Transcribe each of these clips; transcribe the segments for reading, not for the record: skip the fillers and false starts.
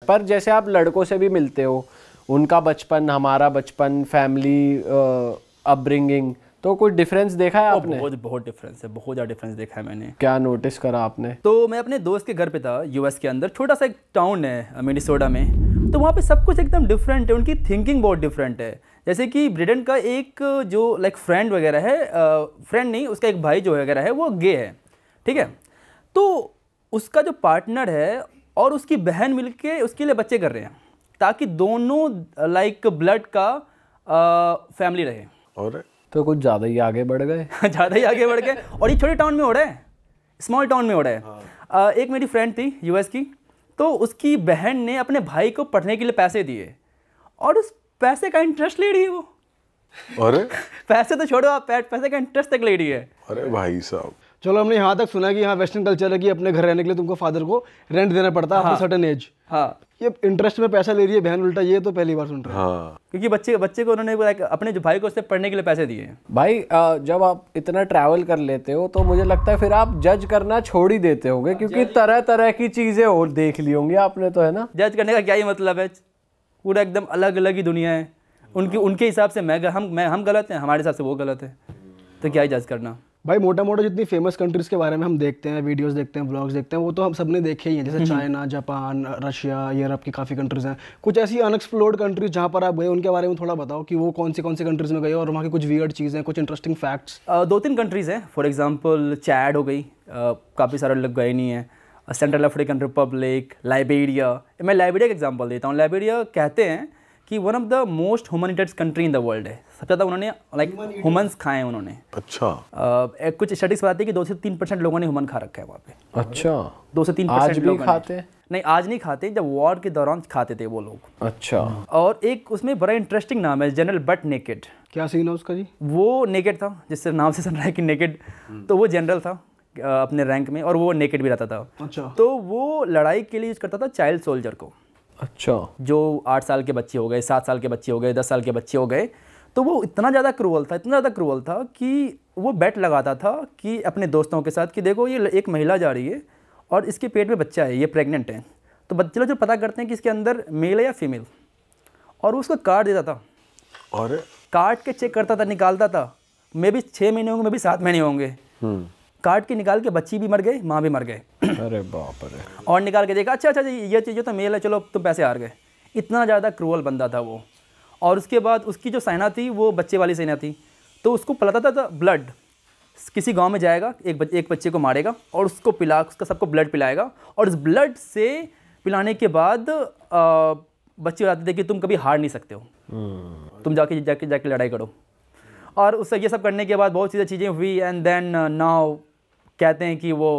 पर जैसे आप लड़कों से भी मिलते हो, उनका बचपन, हमारा बचपन, फैमिली अपब्रिंगिंग, तो कुछ डिफरेंस देखा है आपने? बहुत डिफरेंस है, बहुत ज़्यादा डिफरेंस देखा है मैंने। क्या नोटिस करा आपने? तो मैं अपने दोस्त के घर पे था यूएस के अंदर, छोटा सा एक टाउन है मिनेसोटा में, तो वहाँ पे सब कुछ एकदम डिफरेंट है, उनकी थिंकिंग बहुत डिफरेंट है। जैसे कि ब्रिडन का एक जो लाइक फ्रेंड वगैरह है, फ्रेंड नहीं, उसका एक भाई जो वगैरह है वो गे है, ठीक है। तो उसका जो पार्टनर है और उसकी बहन मिलके उसके लिए बच्चे कर रहे हैं, ताकि दोनों लाइक ब्लड का फैमिली रहे। और तो कुछ ज़्यादा ही आगे बढ़ गए। ज़्यादा ही आगे बढ़ गए, और ये छोटे टाउन में हो रहा है, स्मॉल टाउन में हो रहा है। हाँ। एक मेरी फ्रेंड थी यूएस की, तो उसकी बहन ने अपने भाई को पढ़ने के लिए पैसे दिए, और उस पैसे का इंटरेस्ट ले रही है वो। अरे पैसे तो छोड़ो आप, पैसे का इंटरेस्ट तक ले रही है। अरे भाई साहब, चलो हमने यहाँ तक सुना कि यहाँ वेस्टर्न कल्चर है कि अपने घर रहने के लिए तुमको फादर को रेंट देना पड़ता है आफ्टर सर्टेन एज। हाँ, ये इंटरेस्ट में पैसा ले रही है बहन उल्टा, ये तो पहली बार सुन रहे हैं। हाँ, क्योंकि बच्चे को उन्होंने अपने जो भाई को उससे पढ़ने के लिए पैसे दिए। भाई जब आप इतना ट्रैवल कर लेते हो तो मुझे लगता है फिर आप जज करना छोड़ ही देते होगे, क्योंकि तरह तरह की चीज़ें और देख ली होंगी आपने, तो है ना? जज करने का क्या ही मतलब है, पूरा एकदम अलग अलग ही दुनिया है। उनके हिसाब से हम गलत हैं, हमारे हिसाब से वो गलत है, तो क्या ही जज करना। भाई मोटा मोटा जितनी फेमस कंट्रीज़ के बारे में हम देखते हैं, वीडियोस देखते हैं, ब्लॉग्स देखते हैं, वो तो हम सबने देखे ही हैं, जैसे चाइना, जापान, रशिया, यूरोप की काफ़ी कंट्रीज़ हैं। कुछ ऐसी अनएक्सप्लोर्ड कंट्रीज़ जहाँ पर आप गए, उनके बारे में थोड़ा बताओ कि वो कौन सी कंट्रीज़ में गए और वहाँ की कुछ वियर्ड चीज़ें, कुछ इंटरेस्टिंग फैक्ट्स। 2-3 कंट्रीज़ हैं, फॉर एग्जांपल चैड हो गई, काफ़ी सारे लोग गए नहीं हैं, सेंट्रल अफ्रीकन रिपब्लिक, लाइबेरिया। मैं लाइबेरिया का एग्जांपल देता हूँ। लाइबेरिया कहते हैं कि वन ऑफ द मोस्ट ह्यूमैनिटेड कंट्री इन द वर्ल्ड है, सबसे ज़्यादा उन्होंने लाइक ह्यूमंस खाए हैं उन्होंने। अच्छा। कुछ स्टडीज बताती है कि 2 से 3% लोगों ने ह्यूमन खा रखा है वहाँ पे। अच्छा, 2 से 3% लोग खाते हैं? नहीं, आज नहीं खाते, जब वॉर के दौरान खाते थे वो लोग। अच्छा। और एक उसमें बड़ा इंटरेस्टिंग नाम है, जनरल बट नेकेड। क्या सीन है उसका जी? वो नेकेड था, जिससे नाम से सुन रहा है कि नेकेड, तो वो जनरल था अपने रैंक में, और वो नेकेड भी रहता था। अच्छा। तो वो लड़ाई के लिए यूज़ करता था चाइल्ड सोल्जर को। अच्छा। जो 8 साल के बच्चे हो गए, 7 साल के बच्चे हो गए, 10 साल के बच्चे हो गए, तो वो इतना ज़्यादा क्रूअल था कि वो बेट लगाता था कि अपने दोस्तों के साथ कि देखो ये एक महिला जा रही है और इसके पेट में बच्चा है, ये प्रेग्नेंट है, तो बच्चे लोग जो पता करते हैं कि इसके अंदर मेल है या फीमेल, और वो उसको काट देता था, और काट के चेक करता था, निकालता था, मे भी 6 महीने होंगे, मे भी 7 महीने होंगे, काट के निकाल के बच्ची भी मर गए, माँ भी मर गए। अरे बाप रे। और निकाल के देखा, अच्छा ये चीज़ तो मेल है, चलो तुम पैसे हार गए। इतना ज़्यादा क्रूअल बंदा था वो। और उसके बाद उसकी जो सेना थी वो बच्चे वाली सेना थी, तो उसको पिलाता था ब्लड। किसी गांव में जाएगा, एक बच्चे को मारेगा और उसको उसका सबको ब्लड पिलाएगा, और इस ब्लड से पिलाने के बाद बच्चे बताते थे कि तुम कभी हार नहीं सकते हो, तुम जाके लड़ाई करो। और उससे ये सब करने के बाद बहुत सी चीज़ें हुई, एंड देन नाउ कहते हैं कि वो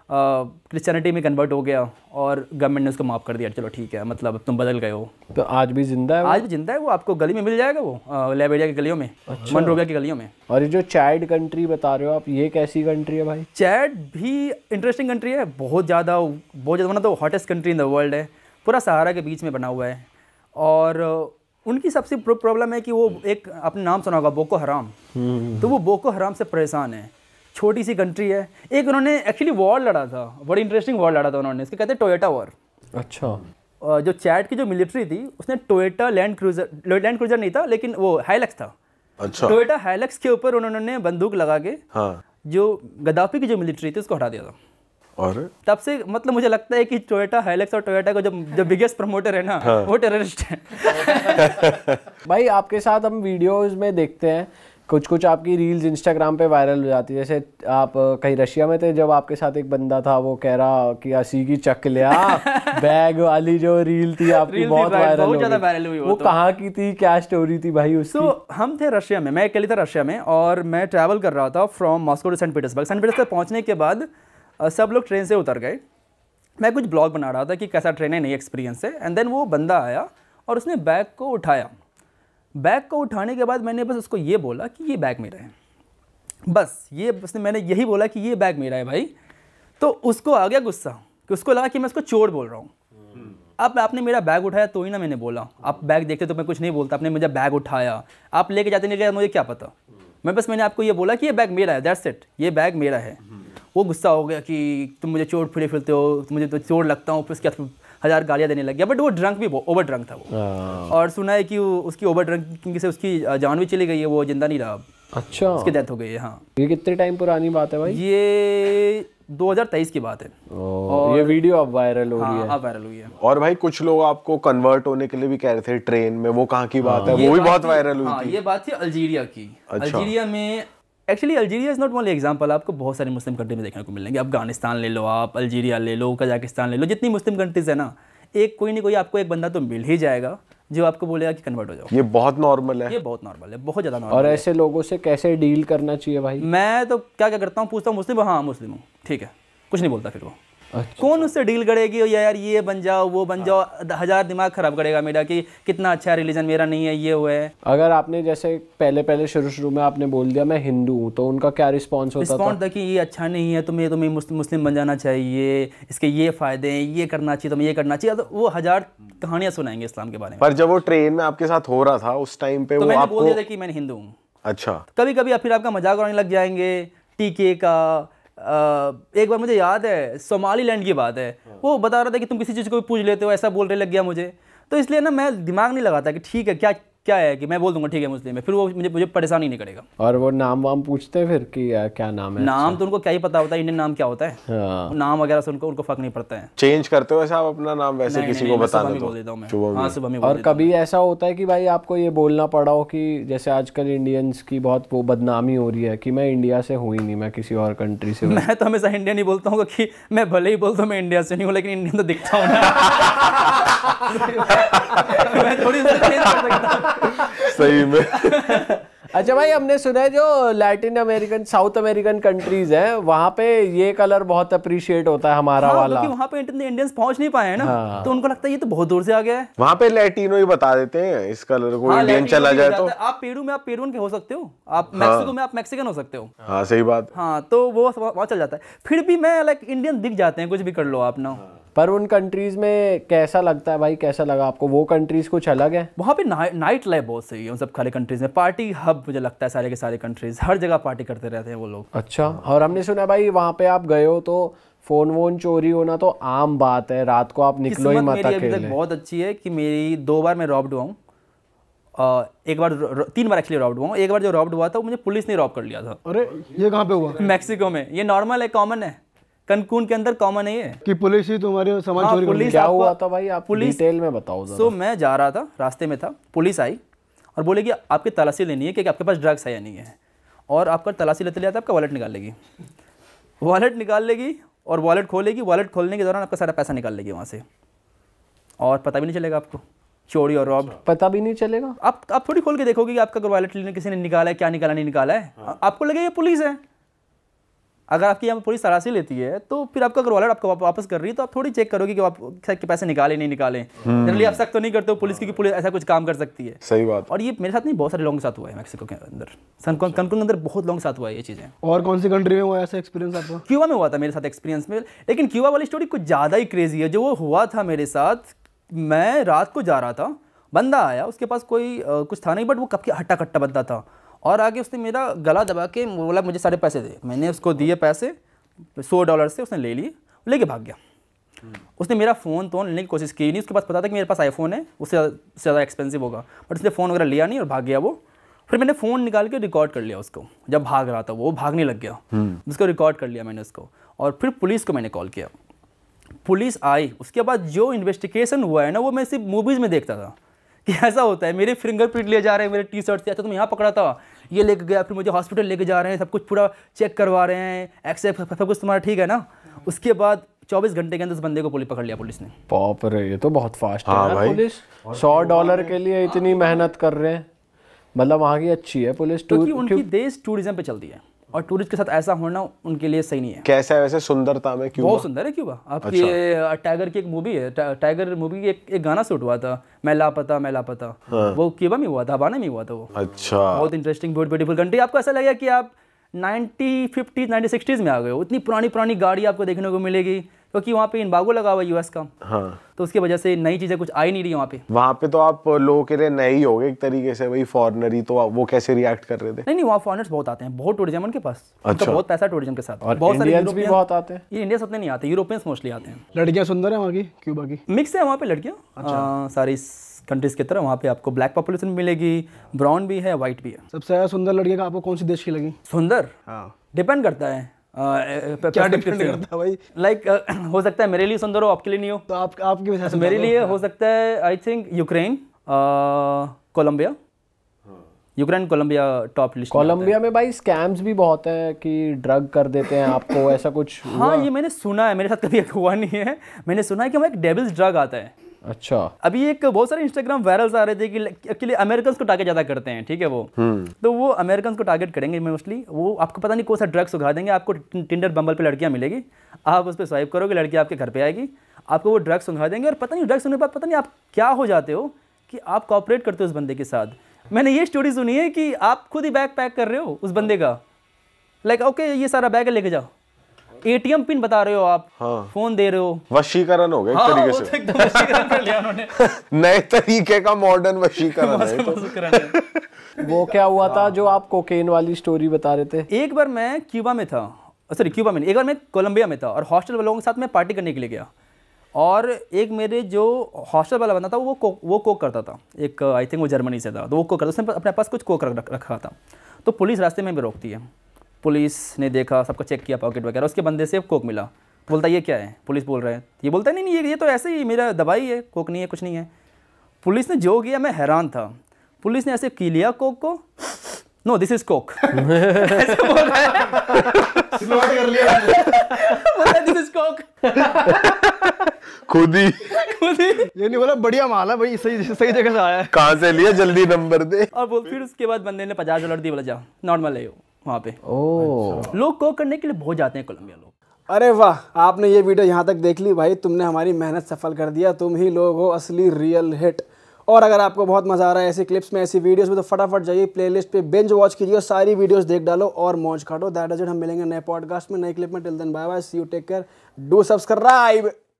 क्रिश्चियनिटी में कन्वर्ट हो गया और गवर्नमेंट ने उसको माफ़ कर दिया, चलो ठीक है, मतलब तुम बदल गए हो। तो आज भी जिंदा है वो? आज भी जिंदा है वो, आपको गली में मिल जाएगा वो, लाइबेरिया की गलियों में। अच्छा। मनरोविया की गलियों में। और ये जो चैड कंट्री बता रहे हो आप, ये कैसी कंट्री है भाई? चैड भी इंटरेस्टिंग कंट्री है, बहुत ज़्यादा मतलब तो hottest country in the world है, पूरा सहारा के बीच में बना हुआ है। और उनकी सबसे प्रॉब्लम है कि वो एक, आपने नाम सुना होगा, बोको हराम। तो वो बोको हराम से परेशान है। छोटी सी कंट्री है। एक उन्होंने एक्चुअली वॉर लड़ा था, बड़ी इंटरेस्टिंग वॉर लड़ा था उन्होंने, इसके कहते हैं टोयोटा वॉर। अच्छा। जो चैड की जो मिलिट्री थी उसने टोयोटा लैंड क्रूजर नहीं था, लेकिन वो हाइलक्स था। अच्छा। टोयोटा हाइलक्स के ऊपर उन्होंने बंदूक लगा के, हाँ, जो गद्दाफी की जो मिलिट्री थी उसको हटा दिया था। और तब से मतलब मुझे लगता है कि टोयोटा हाइलक्स और टोयोटा का जो बिगेस्ट प्रमोटर है ना, हाँ। वो टेररिस्ट है। भाई आपके साथ हम वीडियोस में देखते हैं, कुछ आपकी रील्स इंस्टाग्राम पे वायरल हो जाती है। जैसे आप कहीं रशिया में थे, जब आपके साथ एक बंदा था, वो कह रहा कि असी की चक लिया बैग वाली जो रील थी आपकी, बहुत वायरल हुई। वो कहाँ की थी, क्या स्टोरी थी भाई उसकी? तो हम थे रशिया में, मैं अकेले था रशिया में, और मैं ट्रैवल कर रहा था from Moscow to Saint Petersburg पहुँचने के बाद सब लोग ट्रेन से उतर गए। मैं कुछ ब्लॉग बना रहा था कि कैसा ट्रेन है, नई एक्सपीरियंस है। एंड देन वो बंदा आया और उसने बैग को उठाया। बैग को उठाने के बाद मैंने बस उसको ये बोला कि ये बैग मेरा है, बस ये मैंने यही बोला कि ये बैग मेरा है भाई। तो उसको आ गया गुस्सा, कि उसको लगा कि मैं उसको चोर बोल रहा हूँ। अब आपने मेरा बैग उठाया तो ही ना मैंने बोला, आप बैग देखते तो मैं कुछ नहीं बोलता, आपने मुझे बैग उठाया, आप लेके जाते नहीं गए, मुझे क्या पता। मैंने आपको ये बोला कि ये बैग मेरा है, दैट्स इट, ये बैग मेरा है। वो गुस्सा हो गया कि तुम मुझे चोर फिरते हो, मुझे तो चोर लगता हूँ, फिर उसके 1000 गालियाँ देने लग गया, बट वो ड्रंक भी ओवर ड्रंक था वो। और सुना है कि उसकी ओवर ड्रंकिंग से उसकी जान भी चली गई है, वो जिंदा नहीं रहा अब। अच्छा, उसकी डेथ हो गई है। हाँ, ये कितने टाइम पुरानी बात है भाई? ये 2023 की बात है। और ये वीडियो अब वायरल हो रही है। हाँ, अब वायरल हुई है। और भाई कुछ लोग आपको कन्वर्ट होने के लिए भी कह रहे थे ट्रेन में, वो कहाँ की बात है? वो भी बहुत वायरल हुई थी। ये बात थी अल्जीरिया की। अच्छा। अल्जीरिया में actually Algeria is not only example, आपको बहुत सारे मुस्लिम कंट्री में देखने को मिलेंगे। अफगानिस्तान ले लो आप, अल्जीरिया ले लो, कजाकिस्तान ले लो, जितनी मुस्लिम कंट्रीज है ना, एक कोई नहीं कोई आपको एक बंदा तो मिल ही जाएगा जो आपको बोलेगा कि कन्वर्ट हो जाओ। ये बहुत नॉर्मल है। ये बहुत नॉर्मल है, बहुत ज़्यादा नॉर्मल। और ऐसे लोगों से कैसे डील करना चाहिए भाई? मैं तो क्या क्या करता हूँ, पूछता हूँ मुस्लिम, हाँ मुस्लिम हूँ, ठीक है, कुछ नहीं बोलता फिर वो। कौन उससे डील करेगी यार, ये बन जाओ वो बन जाओ, 1000 दिमाग खराब करेगा मेरा कि कितना अच्छा रिलीजन मेरा नहीं है, ये वो है। अगर आपने जैसे पहले शुरू में आपने बोल दिया मैं हिंदू हूँ, तो उनका क्या रिस्पॉन्स होता था? रिस्पॉन्स था कि ये अच्छा नहीं है, तुम्हें मुस्लिम बन जाना चाहिए, इसके ये फ़ायदे हैं, ये करना चाहिए, तुम्हें ये करना चाहिए। तो वो 1000 कहानियाँ सुनाएंगे इस्लाम के बारे में। पर जब वो ट्रेन में आपके साथ हो रहा था उस टाइम पे तो वो मैंने आपको बोल दिया था कि मैं हिंदू हूँ। अच्छा। कभी कभी फिर आपका मजाक उड़ाने लग जाएंगे टीके का। एक बार मुझे याद है, सोमालीलैंड की बात है, वो बता रहा था कि तुम किसी चीज़ को भी पूछ लेते हो, ऐसा बोलने लग गया मुझे। तो इसलिए ना मैं दिमाग नहीं लगाता कि ठीक है क्या है कि मैं बोल दूंगा ठीक है मुस्लिम है, फिर वो मुझे परेशान ही नहीं करेगा। और वो नाम वाम पूछते हैं फिर कि क्या नाम है? नाम तो उनको क्या ही पता होता है, इंडियन नाम क्या होता है। हाँ। नाम वगैरह से उनको फर्क नहीं पड़ता है। चेंज करते हो ऐसा आप अपना नाम वैसे नहीं, किसी नहीं, को मैं बताना सुबह में तो बोल देता हूँ मैं। सुबह में। हाँ, सुबह में बोल और देता कभी ऐसा होता है कि भाई आपको ये बोलना पड़ा हो कि जैसे आजकल इंडियंस की बहुत वो बदनामी हो रही है कि मैं इंडिया से हूँ ही नहीं, मैं किसी और कंट्री से हूँ? मैं तो हमेशा इंडियन ही बोलता हूँ कि मैं भले ही बोलता हूँ मैं इंडिया से नहीं हूँ, लेकिन इंडियन तो दिखता हूँ ना। मैं थोड़ी सी चेंज कर सकता हूँ। सही में। अच्छा भाई, हमने सुना है जो Latin American south American countries हैं वहाँ पे ये कलर बहुत अप्रिशिएट होता है हमारा हाँ, वाला। क्योंकि वहाँ पे इंडियंस पहुँच नहीं पाए हैं ना, तो उनको लगता है ये तो बहुत दूर से आ गया है। वहाँ पे लैटिनो ही बता देते हैं इस कलर को। हाँ, इंडियन लैटिनो चला भी जाए हो तो जाता है। आप पेरू के हो सकते हो, आप मैक्सिको में आप मैक्सिकन हो सकते हो। हाँ सही बात। हाँ, तो वो वहाँ चल जाता है। फिर भी मैं लाइक इंडियन दिख जाते हैं, कुछ भी कर लो आप ना। पर उन कंट्रीज में कैसा लगता है भाई, कैसा लगा आपको? वो कंट्रीज कुछ अलग है? वहाँ पे नाइट लाइफ बहुत सही है उन सब सारे कंट्रीज में। पार्टी हब मुझे लगता है सारे के सारे कंट्रीज, हर जगह पार्टी करते रहते हैं वो लोग। अच्छा। और हमने सुना भाई वहाँ पे आप गए हो तो फोन वोन चोरी होना तो आम बात है, रात को आप निकलो ही किस्मत मत मेरी अभी तक अकेले। बहुत अच्छी है कि मेरी 2 बार मैं रॉब्ड हुआ हूँ। एक बार 3 बार एक्चुअली रॉब्ड हुआ हूँ। एक बार जो रॉब्ड हुआ था वो मुझे पुलिस ने रॉब कर लिया था। अरे ये कहाँ पे हुआ? मैक्सिको में। ये नॉर्मल है, कॉमन है, कनकून के अंदर कॉमन है ये। कि पुलिस ही तुम्हारे सामान चोरी कर पुलिस क्या आपको- हुआ था भाई, आप डिटेल में बताओ जरा। सो मैं जा रहा था, रास्ते में था, पुलिस आई और बोले कि आपकी तलाशी लेनी है कि आपके पास ड्रग्स है या नहीं है, और आपका तलाशी लेते लेते आपका वॉलेट निकाल लेगी। वॉलेट निकाल लेगी और वॉलेट खोलेगी। वॉलेट खोलने के दौरान आपका सारा पैसा निकाल लेगी वहाँ से, और पता भी नहीं चलेगा आपको, चोरी और रॉब। पता भी नहीं चलेगा। आप थोड़ी खोल के देखोगे कि आपका वॉलेट लेने किसी ने निकाला है, क्या निकाला नहीं निकाला है। आपको लगेगा ये पुलिस है। अगर आपकी यहाँ पुलिस तलाशी लेती है तो फिर आपका अगर वॉलेट आपको वापस कर रही है तो आप थोड़ी चेक करोगे कि आप के पैसे निकाले नहीं निकाले। जनरली आप सख्त तो नहीं करते हो पुलिस की कि पुलिस ऐसा कुछ काम कर सकती है। सही बात। और ये मेरे साथ नहीं, बहुत सारे लोगों के साथ हुआ है मैक्सिको के अंदर, कनकुन के अंदर बहुत लोगों के साथ हुआ है ये चीज़ें। और कौन सी कंट्री में हुआ ऐसा एक्सपीरियंस आपका? क्यूबा में हुआ था मेरे साथ एक्सपीरियंस में, लेकिन क्यूबा वाली स्टोरी कुछ ज़्यादा ही क्रेजी है। जो वो हुआ था मेरे साथ, मैं रात को जा रहा था, बंदा आया, उसके पास कोई कुछ था नहीं, बट वो कब के हट्टा कट्टा बंदा था, और आगे उसने मेरा गला दबा के बोला मुझे सारे पैसे दे। मैंने उसको दिए पैसे $100 से, उसने ले लिए, लेके भाग गया। उसने मेरा फ़ोन तो लेने की कोशिश की नहीं, उसके पास पता था कि मेरे पास आईफोन है, उससे ज़्यादा एक्सपेंसिव होगा, बट उसने फ़ोन वगैरह लिया नहीं और भाग गया वो। फिर मैंने फ़ोन निकाल के रिकॉर्ड कर लिया उसको, जब भाग रहा था वो भागने लग गया, उसको रिकॉर्ड कर लिया मैंने उसको, और फिर पुलिस को मैंने कॉल किया। पुलिस आई, उसके बाद जो इन्वेस्टिगेशन हुआ है ना, वो मैं सिर्फ मूवीज़ में देखता था कि ऐसा होता है। मेरे फिंगरप्रिंट ले जा रहे हैं, मेरे टी शर्ट से, अच्छा तुम यहाँ पकड़ा था, ये लेके गया, फिर मुझे हॉस्पिटल लेके जा रहे हैं, सब कुछ पूरा चेक करवा रहे हैं, एक्सेप्ट सब कुछ तुम्हारा ठीक है ना। उसके बाद 24 घंटे के अंदर उस बंदे को पुलिस पकड़ लिया पुलिस ने। बाप रे, ये तो बहुत फास्ट है हाँ यार भाई। पुलिस। $100 के लिए इतनी मेहनत कर रहे हैं, मतलब वहाँ की अच्छी है पुलिस। क्योंकि उनकी देश टूरिज्म पे चलती है, और टूरिस्ट के साथ ऐसा होना उनके लिए सही नहीं है। कैसा है वैसे सुंदरता में क्यूबा? बहुत सुंदर है क्यूबा। आपकी टाइगर की एक मूवी है, टाइगर मूवी की एक गाना शूट हुआ था, मैं लापता मैं लापता। वो क्यूबा में हुआ था, हवाना में हुआ था वो। अच्छा। बहुत इंटरेस्टिंग, बहुत ब्यूटीफुल कंट्री। आपको ऐसा लगेगा कि आप 90s, 50s, 90s, 60s में आ गए हो। इतनी पुरानी पुरानी गाड़ी आपको देखने को मिलेगी, क्योंकि वहाँ पे इम्बागो लगा हुआ है यूएस का, हाँ तो उसकी वजह से नई चीज़ें कुछ आई नहीं रही वहाँ पे। वहाँ पे तो आप लोगों के लिए नए ही हो गए एक तरीके से, वही फॉरेनर ही, तो वो कैसे रिएक्ट कर रहे थे? नहीं वहाँ फॉरेनर्स बहुत आते हैं, बहुत टूरिज्म उनके पास, अच्छा। तो बहुत पैसा टूरिज्म के साथ। और बहुत सारे इंडियंस भी बहुत आते हैं। ये इंडियंस उतने नहीं आते, यूरोपियंस मोस्टली आते हैं। लड़कियां सुंदर है वहाँ की, क्यूबा की? मिक्स है वहाँ पे लड़कियाँ, सारी कंट्रीज की तरह। वहाँ पे आपको ब्लैक पॉपुलेशन मिलेगी, ब्राउन भी है, वाइट भी है। सबसे ज़्यादा सुंदर लड़की का आपको कौन सी देश की लगी? सुंदर हाँ, डिपेंड करता है क्या डिपेंड करता है भाई? लाइक हो सकता है मेरे लिए सुंदर हो, आपके लिए नहीं हो। तो आपकी वजह से मेरे लिए हो सकता है I think Ukraine, Colombia. Ukraine Colombia top list. Colombia में भाई स्कैम्स भी बहुत है कि ड्रग कर देते हैं आपको, ऐसा कुछ? हाँ ये मैंने सुना है, मेरे साथ कभी हुआ नहीं है। मैंने सुना है कि वहाँ एक डेविल्स ड्रग आता है। अच्छा। अभी एक बहुत सारे इंस्टाग्राम वायरल्स आ रहे थे कि एक्चुअली अमेरिकन को टारगेट ज़्यादा करते हैं, ठीक है वो, तो वो अमेरिकन को टारगेट करेंगे मोस्टली। वो आपको पता नहीं कौन सा ड्रग सुखा देंगे, आपको टिंडर बम्बल पे लड़कियां मिलेगी, आप उस पर स्वाइप करोगे, लड़की आपके घर पे आएगी, आपको वो ड्रग सुखा देंगे, और पता नहीं ड्रग सुनने के बाद पता नहीं आप क्या हो जाते हो कि आप कॉपरेट करते हो उस बंदे के साथ। मैंने ये स्टोरी सुनी है कि आप खुद ही बैग पैक कर रहे हो उस बंदे का, लाइक ओके ये सारा बैग लेके जाओ, एटीएम पिन बता रहे हो आप, हाँ। फोन दे रहे हो। वशीकरण हो गया एक तरीके वो से। तो एकदम वशीकरण कर लिया उन्होंने। नए तरीके का मॉडर्न वशीकरण है। वो क्या हुआ था जो आप कोकेन वाली स्टोरी बता रहे थे? एक बार मैं क्यूबा में था, सॉरी क्यूबा में नहीं, एक बार मैं कोलंबिया में था और हॉस्टल वालों के साथ मैं पार्टी करने के लिए गया, और एक मेरे जो हॉस्टल वाला बंदा था वो कोक करता था, एक आई थिंक वो जर्मनी से था, तो वो कोक करता, उसने अपने पास कुछ कोक रखा था। तो पुलिस रास्ते में भी रोकती है, पुलिस ने देखा, सबको चेक किया पॉकेट वगैरह, उसके बंदे से कोक मिला, बोलता ये क्या है, पुलिस बोल रहे हैं, ये बोलता है नहीं ये तो ऐसे ही मेरा दवाई है, कोक नहीं है, कुछ नहीं है। पुलिस ने जो किया मैं हैरान था, पुलिस ने ऐसे की लिया कोक को, नो दिस इज कोक, ऐसे बोल रहा है, दिस इज कोक, खुद ही ये नहीं बोला बढ़िया माल है भाई, सही जगह से आया है, कहाँ से लिया, जल्दी नंबर दे। और वो फिर उसके बाद बंदे ने $50 दिए, बोला जाओ नॉर्मल है वहाँ पे। ओह, लोग कोक करने के लिए बहुत जाते हैं कोलंबिया लोग। अरे वाह, आपने ये वीडियो यहाँ तक देख ली भाई, तुमने हमारी मेहनत सफल कर दिया, तुम ही लोग हो असली रियल हिट। और अगर आपको बहुत मजा आ रहा है ऐसी क्लिप्स में, ऐसी वीडियोस में, तो फटाफट जाइए प्लेलिस्ट पे बिंज वॉच कीजिए, सारी वीडियोस देख डालो और मौज काटो। दैट इज इट, हम मिलेंगे नए पॉडकास्ट में, नए क्लिप में। Till then bye bye, see you, take care, do subscribe.